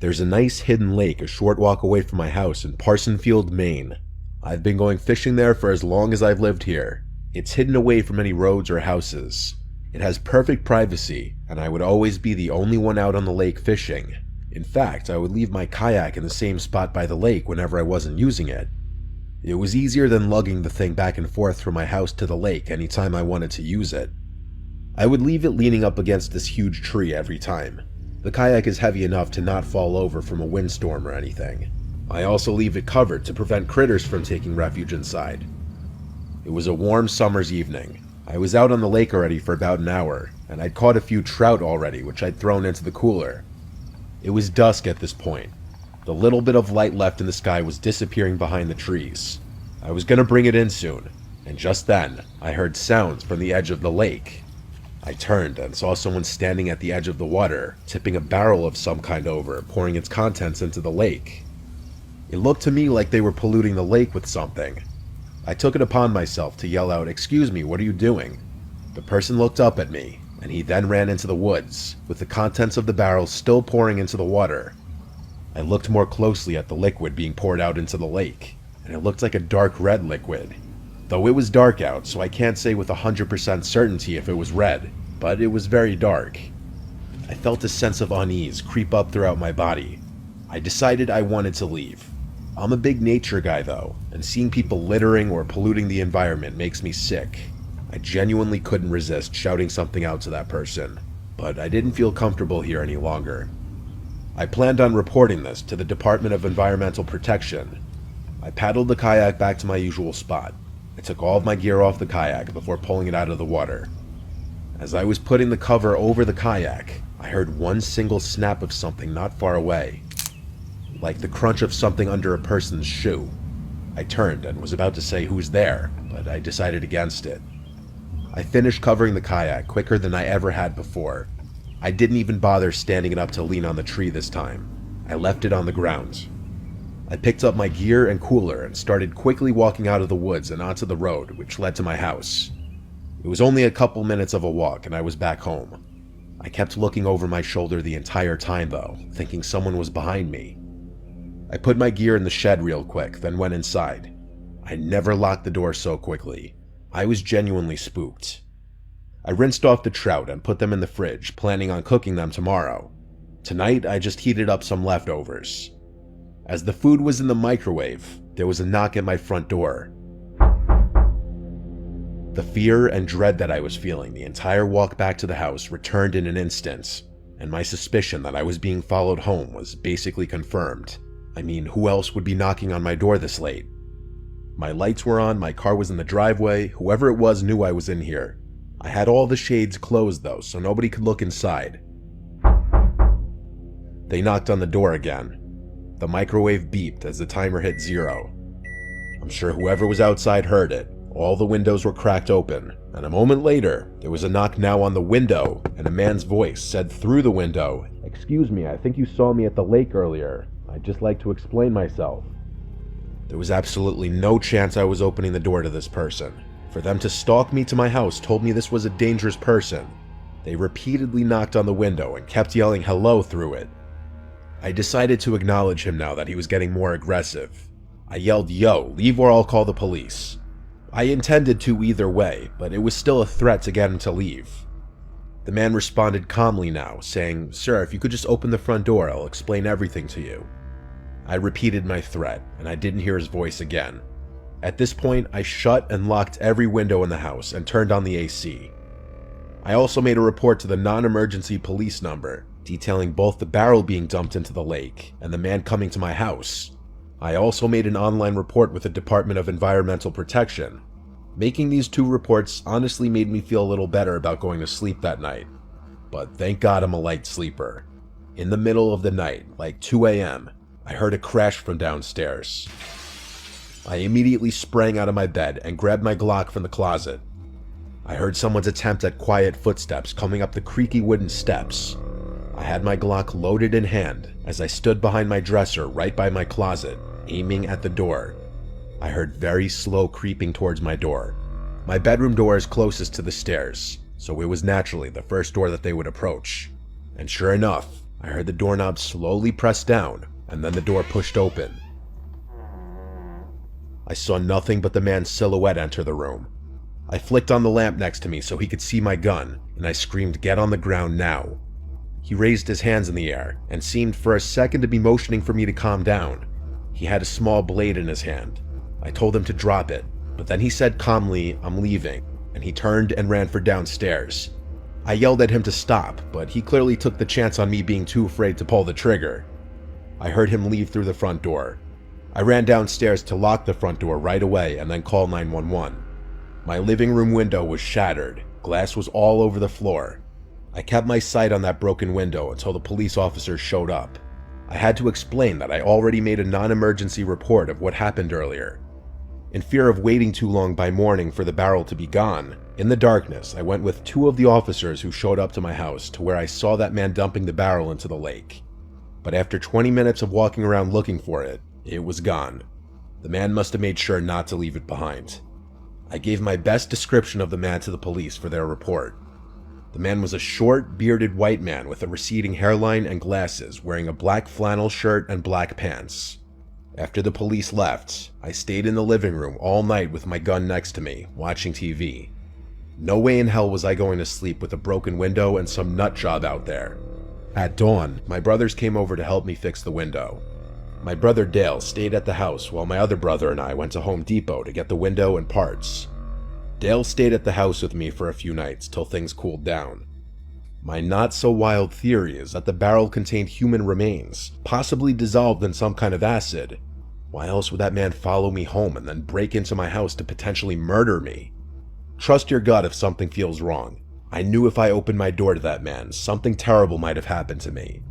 There's a nice hidden lake a short walk away from my house in Parsonfield, Maine. I've been going fishing there for as long as I've lived here. It's hidden away from any roads or houses. It has perfect privacy, and I would always be the only one out on the lake fishing. In fact, I would leave my kayak in the same spot by the lake whenever I wasn't using it. It was easier than lugging the thing back and forth from my house to the lake anytime I wanted to use it. I would leave it leaning up against this huge tree every time. The kayak is heavy enough to not fall over from a windstorm or anything. I also leave it covered to prevent critters from taking refuge inside. It was a warm summer's evening. I was out on the lake already for about an hour, and I'd caught a few trout already, which I'd thrown into the cooler. It was dusk at this point. The little bit of light left in the sky was disappearing behind the trees. I was gonna bring it in soon, and just then, I heard sounds from the edge of the lake. I turned and saw someone standing at the edge of the water, tipping a barrel of some kind over, pouring its contents into the lake. It looked to me like they were polluting the lake with something. I took it upon myself to yell out, "Excuse me, what are you doing?" The person looked up at me, and he then ran into the woods, with the contents of the barrel still pouring into the water. I looked more closely at the liquid being poured out into the lake, and it looked like a dark red liquid. Though it was dark out, so I can't say with 100% certainty if it was red, but it was very dark. I felt a sense of unease creep up throughout my body. I decided I wanted to leave. I'm a big nature guy though, and seeing people littering or polluting the environment makes me sick. I genuinely couldn't resist shouting something out to that person, but I didn't feel comfortable here any longer. I planned on reporting this to the Department of Environmental Protection. I paddled the kayak back to my usual spot. I took all of my gear off the kayak before pulling it out of the water. As I was putting the cover over the kayak, I heard one single snap of something not far away, like the crunch of something under a person's shoe. I turned and was about to say "Who's there?" but I decided against it. I finished covering the kayak quicker than I ever had before. I didn't even bother standing it up to lean on the tree this time. I left it on the ground. I picked up my gear and cooler and started quickly walking out of the woods and onto the road, which led to my house. It was only a couple minutes of a walk and I was back home. I kept looking over my shoulder the entire time though, thinking someone was behind me. I put my gear in the shed real quick, then went inside. I never locked the door so quickly. I was genuinely spooked. I rinsed off the trout and put them in the fridge, planning on cooking them tomorrow. Tonight, I just heated up some leftovers. As the food was in the microwave, there was a knock at my front door. The fear and dread that I was feeling the entire walk back to the house returned in an instant, and my suspicion that I was being followed home was basically confirmed. I mean, who else would be knocking on my door this late? My lights were on, my car was in the driveway, whoever it was knew I was in here. I had all the shades closed though, so nobody could look inside. They knocked on the door again. The microwave beeped as the timer hit 0. I'm sure whoever was outside heard it. All the windows were cracked open, and a moment later, there was a knock now on the window, and a man's voice said through the window, "Excuse me, I think you saw me at the lake earlier. I'd just like to explain myself." There was absolutely no chance I was opening the door to this person. For them to stalk me to my house told me this was a dangerous person. They repeatedly knocked on the window and kept yelling hello through it. I decided to acknowledge him now that he was getting more aggressive. I yelled, "Yo, leave or I'll call the police." I intended to either way, but it was still a threat to get him to leave. The man responded calmly now, saying, "Sir, if you could just open the front door, I'll explain everything to you." I repeated my threat, and I didn't hear his voice again. At this point, I shut and locked every window in the house and turned on the AC. I also made a report to the non-emergency police number, detailing both the barrel being dumped into the lake and the man coming to my house. I also made an online report with the Department of Environmental Protection. Making these 2 reports honestly made me feel a little better about going to sleep that night. But thank God I'm a light sleeper. In the middle of the night, like 2 a.m., I heard a crash from downstairs. I immediately sprang out of my bed and grabbed my Glock from the closet. I heard someone's attempt at quiet footsteps coming up the creaky wooden steps. I had my Glock loaded in hand as I stood behind my dresser right by my closet, aiming at the door. I heard very slow creeping towards my door. My bedroom door is closest to the stairs, so it was naturally the first door that they would approach. And sure enough, I heard the doorknob slowly pressed down, and then the door pushed open. I saw nothing but the man's silhouette enter the room. I flicked on the lamp next to me so he could see my gun, and I screamed, "Get on the ground now." He raised his hands in the air and seemed for a second to be motioning for me to calm down. He had a small blade in his hand. I told him to drop it, but then he said calmly, "I'm leaving," and he turned and ran for downstairs. I yelled at him to stop, but he clearly took the chance on me being too afraid to pull the trigger. I heard him leave through the front door. I ran downstairs to lock the front door right away and then call 911. My living room window was shattered. Glass was all over the floor. I kept my sight on that broken window until the police officers showed up. I had to explain that I already made a non-emergency report of what happened earlier. In fear of waiting too long by morning for the barrel to be gone, in the darkness I went with 2 of the officers who showed up to my house to where I saw that man dumping the barrel into the lake. But after 20 minutes of walking around looking for it, it was gone. The man must have made sure not to leave it behind. I gave my best description of the man to the police for their report. The man was a short, bearded white man with a receding hairline and glasses, wearing a black flannel shirt and black pants. After the police left, I stayed in the living room all night with my gun next to me, watching TV. No way in hell was I going to sleep with a broken window and some nut job out there. At dawn, my brothers came over to help me fix the window. My brother Dale stayed at the house while my other brother and I went to Home Depot to get the window and parts. Dale stayed at the house with me for a few nights till things cooled down. My not-so-wild theory is that the barrel contained human remains, possibly dissolved in some kind of acid. Why else would that man follow me home and then break into my house to potentially murder me? Trust your gut if something feels wrong. I knew if I opened my door to that man, something terrible might have happened to me.